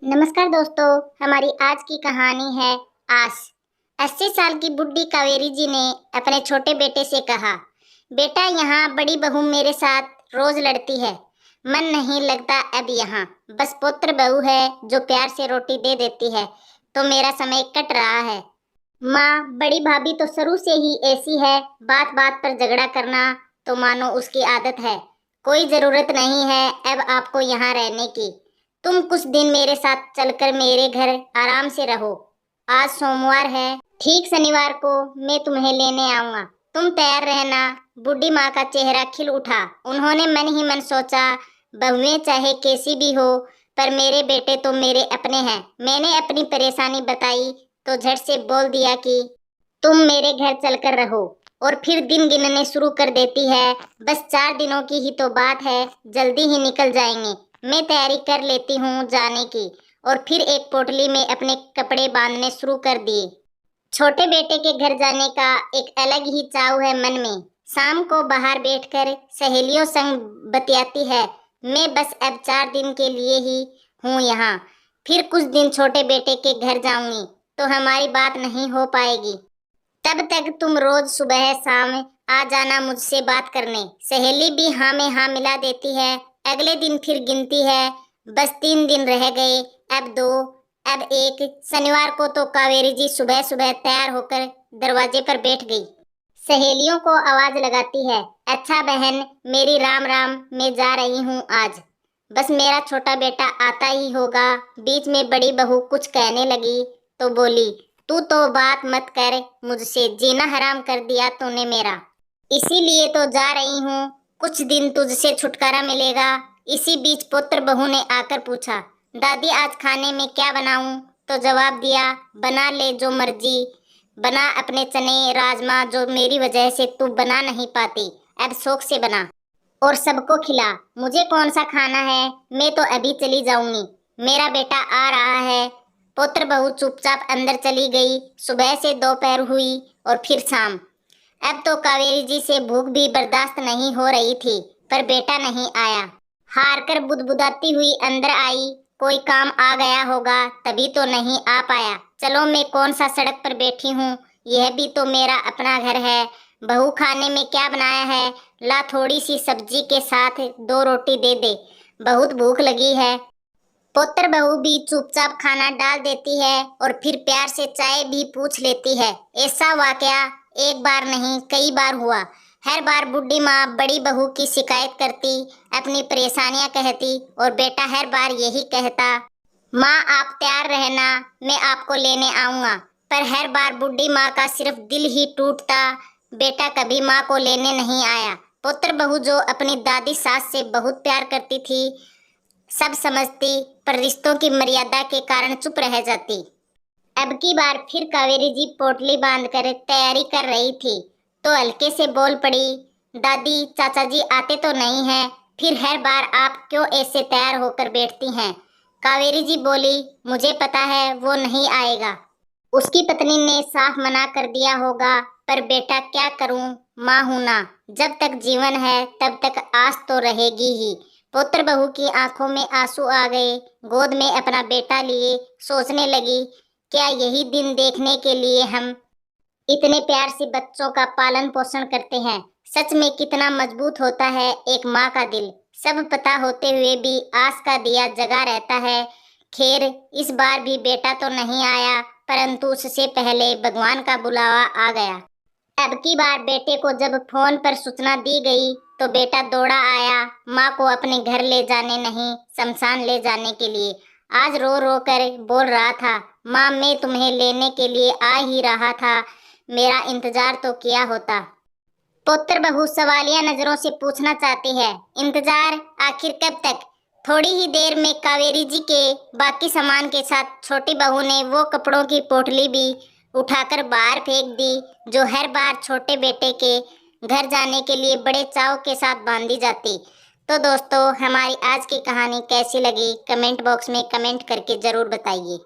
नमस्कार दोस्तों, हमारी आज की कहानी है आस। 80 साल की बुढ़ी कावेरी जी ने अपने छोटे बेटे से कहा, बेटा यहाँ बड़ी बहू मेरे साथ रोज लड़ती है, मन नहीं लगता अब यहाँ। बस पुत्र बहू है जो प्यार से रोटी दे देती है तो मेरा समय कट रहा है। माँ, बड़ी भाभी तो शुरू से ही ऐसी है, बात बात पर झगड़ा करना तो मानो उसकी आदत है। कोई जरूरत नहीं है अब आपको यहाँ रहने की। तुम कुछ दिन मेरे साथ चलकर मेरे घर आराम से रहो। आज सोमवार है, ठीक शनिवार को मैं तुम्हें लेने आऊंगा, तुम तैयार रहना। बूढ़ी माँ का चेहरा खिल उठा। उन्होंने मन ही मन सोचा, बहुएं चाहे कैसी भी हो पर मेरे बेटे तो मेरे अपने हैं। मैंने अपनी परेशानी बताई तो झट से बोल दिया कि तुम मेरे घर चलकर रहो, और फिर दिन गिनने शुरू कर देती है। बस 4 दिनों की ही तो बात है, जल्दी ही निकल जाएंगे। मैं तैयारी कर लेती हूँ जाने की। और फिर एक पोटली में अपने कपड़े बांधने शुरू कर दिए। छोटे बेटे के घर जाने का एक अलग ही चाव है मन में। शाम को बाहर बैठकर सहेलियों संग बतियाती है। मैं बस अब 4 दिन के लिए ही हूँ यहाँ, फिर कुछ दिन छोटे बेटे के घर जाऊंगी तो हमारी बात नहीं हो पाएगी। तब तक तुम रोज सुबह शाम आ जाना मुझसे बात करने। सहेली भी हाँ में हाँ मिला देती है। अगले दिन फिर गिनती है, बस 3 दिन रह गए, अब 2, अब 1। शनिवार को तो कावेरी जी सुबह सुबह तैयार होकर दरवाजे पर बैठ गई। सहेलियों को आवाज लगाती है, अच्छा बहन मेरी राम राम, मैं जा रही हूँ आज। बस मेरा छोटा बेटा आता ही होगा। बीच में बड़ी बहू कुछ कहने लगी तो बोली, तू तो बात मत कर, मुझसे जीना हराम कर दिया तूने मेरा, इसीलिए तो जा रही हूँ, कुछ दिन तुझसे छुटकारा मिलेगा। इसी बीच पुत्र बहू ने आकर पूछा, दादी आज खाने में क्या बनाऊं? तो जवाब दिया, बना ले जो मर्जी, बना अपने चने राजमा जो मेरी वजह से तू बना नहीं पाती, अब शौक से बना और सबको खिला। मुझे कौन सा खाना है, मैं तो अभी चली जाऊंगी, मेरा बेटा आ रहा है। पुत्र बहू चुपचाप अंदर चली गई। सुबह से दोपहर हुई और फिर शाम। अब तो कावेरी जी से भूख भी बर्दाश्त नहीं हो रही थी, पर बेटा नहीं आया। हार कर बुदबुदाती हुई अंदर आई, कोई काम आ गया होगा तभी तो नहीं आ पाया। चलो मैं कौन सा सड़क पर बैठी हूँ, यह भी तो मेरा अपना घर है। बहू खाने में क्या बनाया है, ला थोड़ी सी सब्जी के साथ 2 रोटी दे दे, बहुत भूख लगी है। पुत्र बहू भी चुपचाप खाना डाल देती है और फिर प्यार से चाय भी पूछ लेती है। ऐसा वाकया एक बार नहीं कई बार हुआ। हर बार बुढ़ी माँ बड़ी बहू की शिकायत करती, अपनी परेशानियां कहती और बेटा हर बार यही कहता, माँ आप तैयार रहना, मैं आपको लेने आऊंगा। पर हर बार बुढ़ी माँ का सिर्फ दिल ही टूटता, बेटा कभी माँ को लेने नहीं आया। पुत्र बहू जो अपनी दादी सास से बहुत प्यार करती थी, सब समझती पर रिश्तों की मर्यादा के कारण चुप रह जाती। अब की बार फिर कावेरी जी पोटली बांधकर तैयारी कर रही थी तो हल्के से बोल पड़ी, दादी चाचा जी आते तो नहीं हैं, फिर हर बार आप क्यों ऐसे तैयार होकर बैठती हैं? कावेरी जी बोली, मुझे पता है वो नहीं आएगा, उसकी पत्नी ने साफ मना कर दिया होगा, पर बेटा क्या करूं, माँ हूं ना, जब तक जीवन है तब तक आस तो रहेगी ही। पुत्र बहू की आंखों में आंसू आ गए। गोद में अपना बेटा लिए सोचने लगी, क्या यही दिन देखने के लिए हम इतने प्यार से बच्चों का पालन पोषण करते हैं? सच में कितना मजबूत होता है एक माँ का दिल। सब पता होते हुए भी आस का दिया जगा रहता है। खैर इस बार भी बेटा तो नहीं आया, परंतु उससे पहले भगवान का बुलावा आ गया। अब की बार बेटे को जब फोन पर सूचना दी गई तो बेटा दौड़ा आया, माँ को अपने घर ले जाने नहीं शमशान ले जाने के लिए। आज रो रो कर बोल रहा था, माँ मैं तुम्हें लेने के लिए आ ही रहा था, मेरा इंतजार तो किया होता। पुत्र बहू सवालिया नजरों से पूछना चाहती है, इंतजार आखिर कब तक? थोड़ी ही देर में कावेरी जी के बाकी सामान के साथ छोटी बहू ने वो कपड़ों की पोटली भी उठाकर बाहर फेंक दी जो हर बार छोटे बेटे के घर जाने के लिए बड़े चाव के साथ बांधी जाती। तो दोस्तों, हमारी आज की कहानी कैसी लगी कमेंट बॉक्स में कमेंट करके जरूर बताइए।